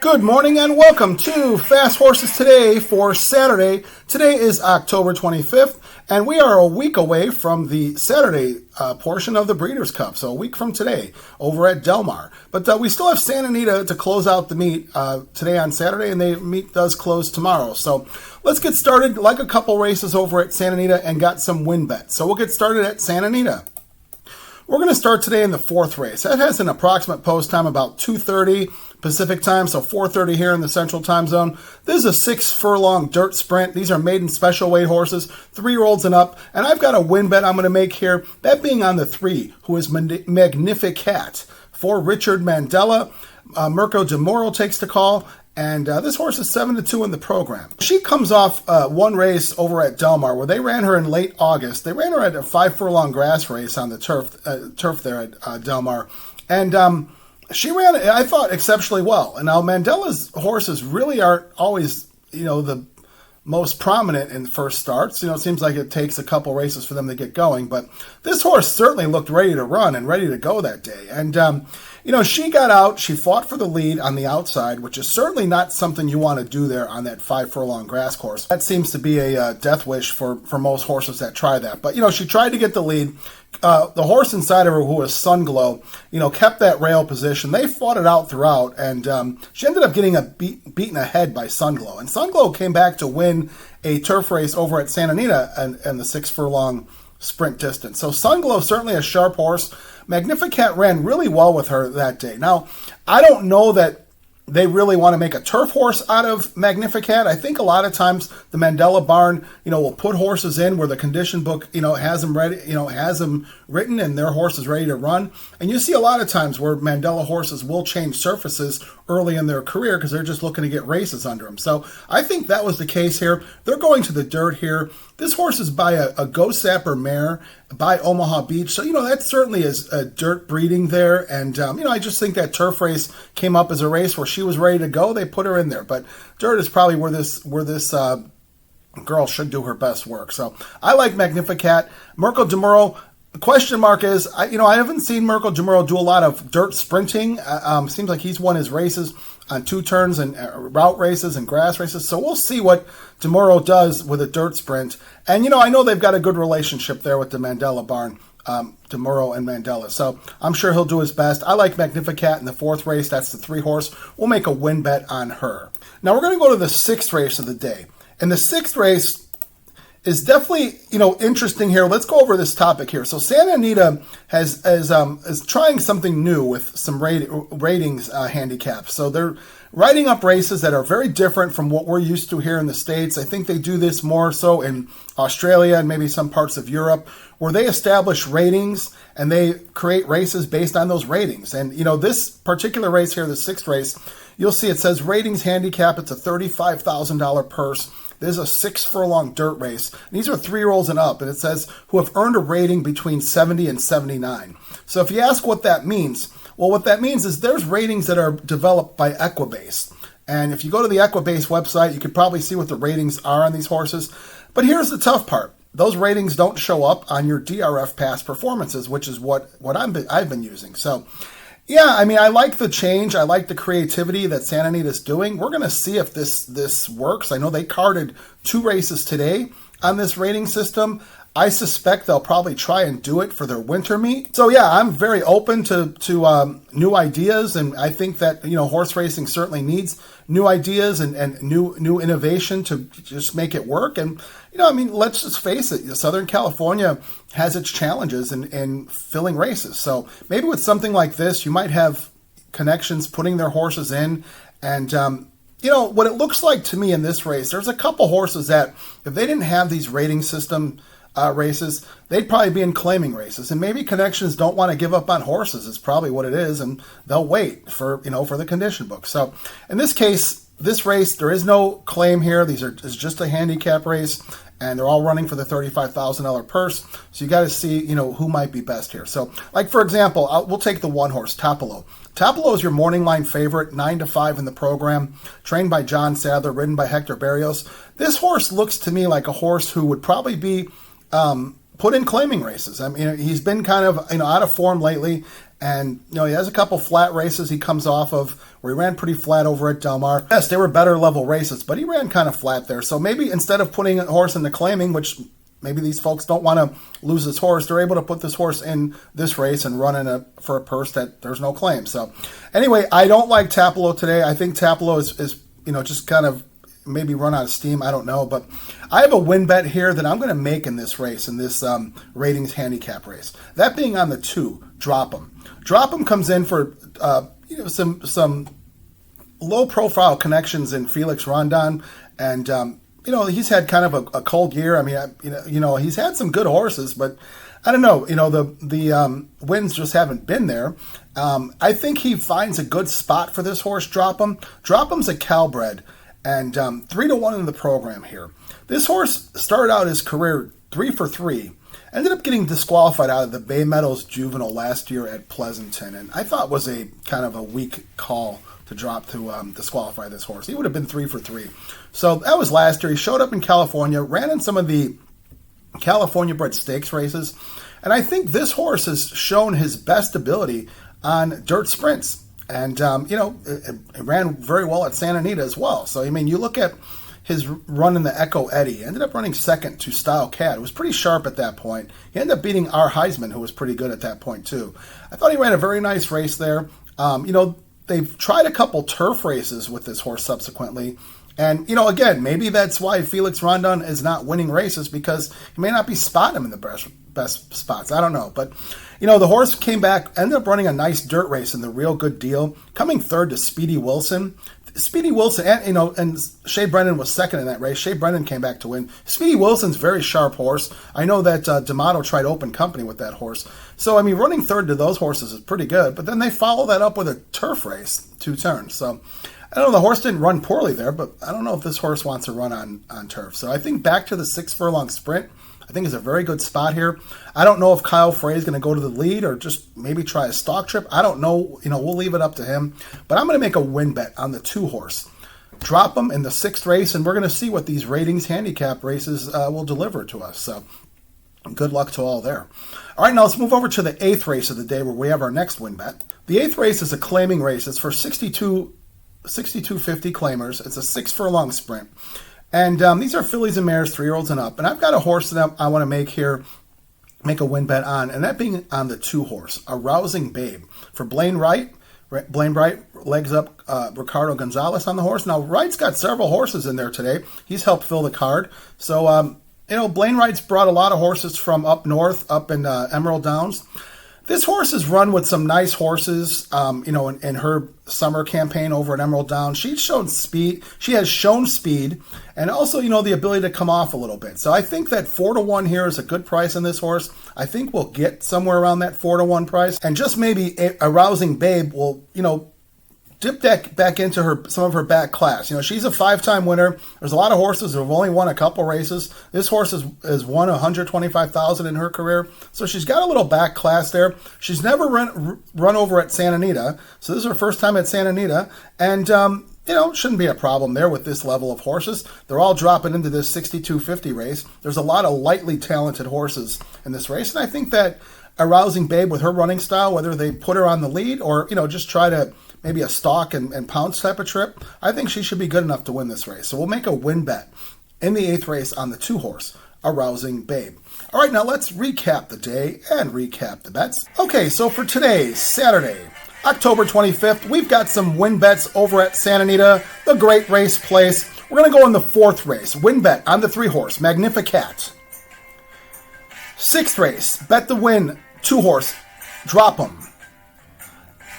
Good morning and welcome to Fast Horses Today for Saturday. Today is October 25th, and we are a week away from the Saturday portion of the Breeders' Cup, so a week from today over at Del Mar. But we still have Santa Anita to close out the meet today on Saturday, and the meet does close tomorrow. So let's get started like a couple races over at Santa Anita and got some win bets. So we'll get started at Santa Anita. We're going to start today in the fourth race. That has an approximate post time about 2:30 Pacific time, so 4:30 here in the Central Time Zone. This is a 6-furlong dirt sprint. These are maiden special weight horses, 3-year-olds and up. And I've got a win bet I'm going to make here, that being on the 3, who is Magnificat. For Richard Mandella, Mirko de Moro takes the call. And this horse is 7-2 in the program. She comes off one race over at Del Mar where they ran her in late August. They ran her at a 5-furlong grass race on the turf there at Del Mar. And she ran, I thought, exceptionally well. And now Mandella's horses really aren't always, the most prominent in first starts. It seems like it takes a couple races for them to get going. But this horse certainly looked ready to run and ready to go that day. And, she got out. She fought for the lead on the outside, which is certainly not something you want to do there on that 5-furlong grass course. That seems to be a death wish for most horses that try that. But, she tried to get the lead. The horse inside of her, who was Sunglow, kept that rail position. They fought it out throughout, and she ended up getting beaten ahead by Sunglow. And Sunglow came back to win a turf race over at Santa Anita and the 6-furlong sprint distance. So Sunglow, certainly a sharp horse. Magnificat ran really well with her that day. Now, I don't know that they really want to make a turf horse out of Magnificat. I think a lot of times the Mandella barn, will put horses in where the condition book, has them ready, has them written and their horse is ready to run. And you see a lot of times where Mandella horses will change surfaces early in their career because they're just looking to get races under them. So I think that was the case here. They're going to the dirt here. This horse is by a Ghost Sapper mare by Omaha Beach. So, that certainly is a dirt breeding there. And, I just think that turf race came up as a race where she was ready to go. They put her in there. But dirt is probably where this girl should do her best work. So I like Magnificat. Mirko de Moro. The question mark is, I haven't seen Mirko de Moro do a lot of dirt sprinting. Seems like he's won his races on 2 turns and route races and grass races. So we'll see what de Moro does with a dirt sprint. And, I know they've got a good relationship there with the Mandella barn, de Moro and Mandella. So I'm sure he'll do his best. I like Magnificat in the 4th race. That's the 3 horse. We'll make a win bet on her. Now we're going to go to the 6th race of the day. And the 6th race is definitely, interesting here. Let's go over this topic here. So Santa Anita is trying something new with some ratings handicaps. So they're writing up races that are very different from what we're used to here in the States. I think they do this more so in Australia and maybe some parts of Europe, where they establish ratings and they create races based on those ratings. And, this particular race here, the 6th race, you'll see it says ratings handicap. It's a $35,000 purse. This is a 6-furlong dirt race. And these are 3-year-olds and up, and it says who have earned a rating between 70 and 79. So if you ask what that means, well, what that means is there's ratings that are developed by Equibase. And if you go to the Equibase website, you could probably see what the ratings are on these horses. But here's the tough part. Those ratings don't show up on your DRF past performances, which is what I've been using. So, yeah, I like the change. I like the creativity that Santa Anita is doing. We're going to see if this works. I know they carded 2 races today on this rating system. I suspect they'll probably try and do it for their winter meet. So, yeah, I'm very open to new ideas, and I think that, horse racing certainly needs new ideas and new innovation to just make it work. And, let's just face it, Southern California has its challenges in filling races. So maybe with something like this, you might have connections putting their horses in. And, what it looks like to me in this race, there's a couple horses that if they didn't have these rating system races, they'd probably be in claiming races. And maybe connections don't want to give up on horses. It's probably what it is. And they'll wait for the condition book. So in this case, this race, there is no claim here. It's just a handicap race, and they're all running for the $35,000 purse. So you got to see, who might be best here. So, like, for example, we'll take the 1 horse, Topolo. Topolo is your morning line favorite, 9-5 in the program, trained by John Sadler, ridden by Hector Berrios. This horse looks to me like a horse who would probably be put in claiming races. He's been kind of out of form lately. And, he has a couple flat races he comes off of where he ran pretty flat over at Del Mar. Yes, they were better level races, but he ran kind of flat there. So maybe instead of putting a horse into claiming, which maybe these folks don't want to lose this horse, they're able to put this horse in this race and run for a purse that there's no claim. So anyway, I don't like Tapalo today. I think Tapalo is just kind of maybe run out of steam. I don't know. But I have a win bet here that I'm going to make in this race, in this ratings handicap race. That being on the 2, Drop 'em. Drop 'em comes in for some low-profile connections in Felix Rondon, and he's had kind of a cold year. I mean, he's had some good horses, but I don't know. The wins just haven't been there. I think he finds a good spot for this horse, Drop 'em. Drop 'em's a Calbred, and 3-1 in the program here. This horse started out his career 3 for 3. Ended up getting disqualified out of the Bay Meadows Juvenile last year at Pleasanton, and I thought was a kind of a weak call to disqualify this horse. He would have been 3 for 3. So that was last year. He showed up in California, ran in some of the California bred stakes races, and I think this horse has shown his best ability on dirt sprints. And, it ran very well at Santa Anita as well. So, I mean, you look at his run in the Echo Eddie, ended up running second to Style Cat. It was pretty sharp at that point. He ended up beating R. Heisman, who was pretty good at that point, too. I thought he ran a very nice race there. They've tried a couple turf races with this horse subsequently. And, again, maybe that's why Felix Rondon is not winning races, because he may not be spotting him in the best spots. I don't know. But, the horse came back, ended up running a nice dirt race in the Real Good Deal, coming third to Speedy Wilson. Speedy Wilson, and Shea Brennan was second in that race. Shea Brennan came back to win. Speedy Wilson's a very sharp horse. I know that D'Amato tried open company with that horse. So, I mean, running third to those horses is pretty good. But then they follow that up with a turf race, 2 turns. So, I don't know, the horse didn't run poorly there, but I don't know if this horse wants to run on turf. So, I think back to the 6 furlong sprint, I think is a very good spot here. I don't know if Kyle Frey is going to go to the lead or just maybe try a stock trip. I don't know. We'll leave it up to him. But I'm going to make a win bet on the 2 horse. Drop 'em in the 6th race, and we're going to see what these ratings handicap races will deliver to us. So good luck to all there. All right, now let's move over to the 8th race of the day where we have our next win bet. The 8th race is a claiming race. It's for 62.50 claimers. It's a 6 furlong sprint. And these are fillies and mares, 3-year-olds and up. And I've got a horse that I want to make a win bet on, and that being on the 2 horse, Arousing Babe. For Blaine Wright. Blaine Wright legs up Ricardo Gonzalez on the horse. Now, Wright's got several horses in there today. He's helped fill the card. So, Blaine Wright's brought a lot of horses from up north, up in Emerald Downs. This horse is run with some nice horses, in her summer campaign over at Emerald Downs. She's shown speed. She has shown speed and also, the ability to come off a little bit. So I think that 4-1 here is a good price on this horse. I think we'll get somewhere around that 4-1 price. And just maybe Arousing Babe will, dip back into some of her back class. She's a 5-time winner. There's a lot of horses who have only won a couple races. This horse has won $125,000 in her career, so she's got a little back class there. She's never run over at Santa Anita, so this is her first time at Santa Anita, and shouldn't be a problem there with this level of horses. They're all dropping into this 62.50 race. There's a lot of lightly talented horses in this race, and I think that Arousing Babe with her running style, whether they put her on the lead or just try to maybe a stalk and pounce type of trip, I think she should be good enough to win this race. So we'll make a win bet in the 8th race on the 2 horse, Arousing Babe. All right, now let's recap the day and recap the bets. Okay, so for today, Saturday, October 25th, we've got some win bets over at Santa Anita, the great race place. We're going to go in the 4th race, win bet on the 3 horse, Magnificat. 6th race, bet the win, 2 horse, Drop 'em.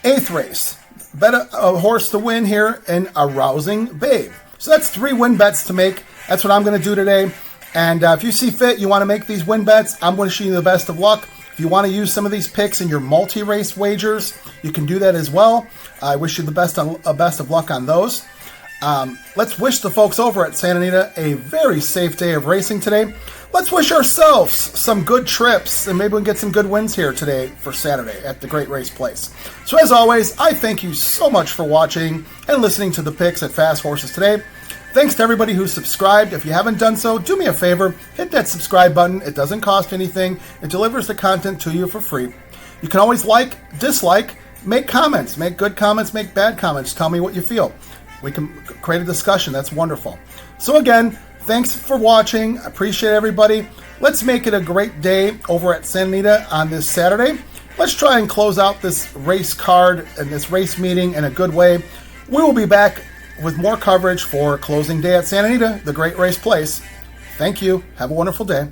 8th race, bet a horse to win here in Arousing Babe. So that's 3 win bets to make. That's what I'm going to do today. And if you see fit, you want to make these win bets, I'm wishing you the best of luck. If you want to use some of these picks in your multi-race wagers, you can do that as well. I wish you the best of luck on those. Let's wish the folks over at Santa Anita a very safe day of racing today. Let's wish ourselves some good trips, and maybe we can get some good wins here today for Saturday at the Great Race Place. So as always, I thank you so much for watching and listening to the picks at Fast Horses today. Thanks to everybody who subscribed. If you haven't done so, do me a favor, hit that subscribe button. It doesn't cost anything. It delivers the content to you for free. You can always like, dislike, make comments, make good comments, make bad comments. Tell me what you feel. We can create a discussion. That's wonderful. So again, thanks for watching. I appreciate everybody. Let's make it a great day over at Santa Anita on this Saturday. Let's try and close out this race card and this race meeting in a good way. We will be back with more coverage for closing day at Santa Anita, the great race place. Thank you. Have a wonderful day.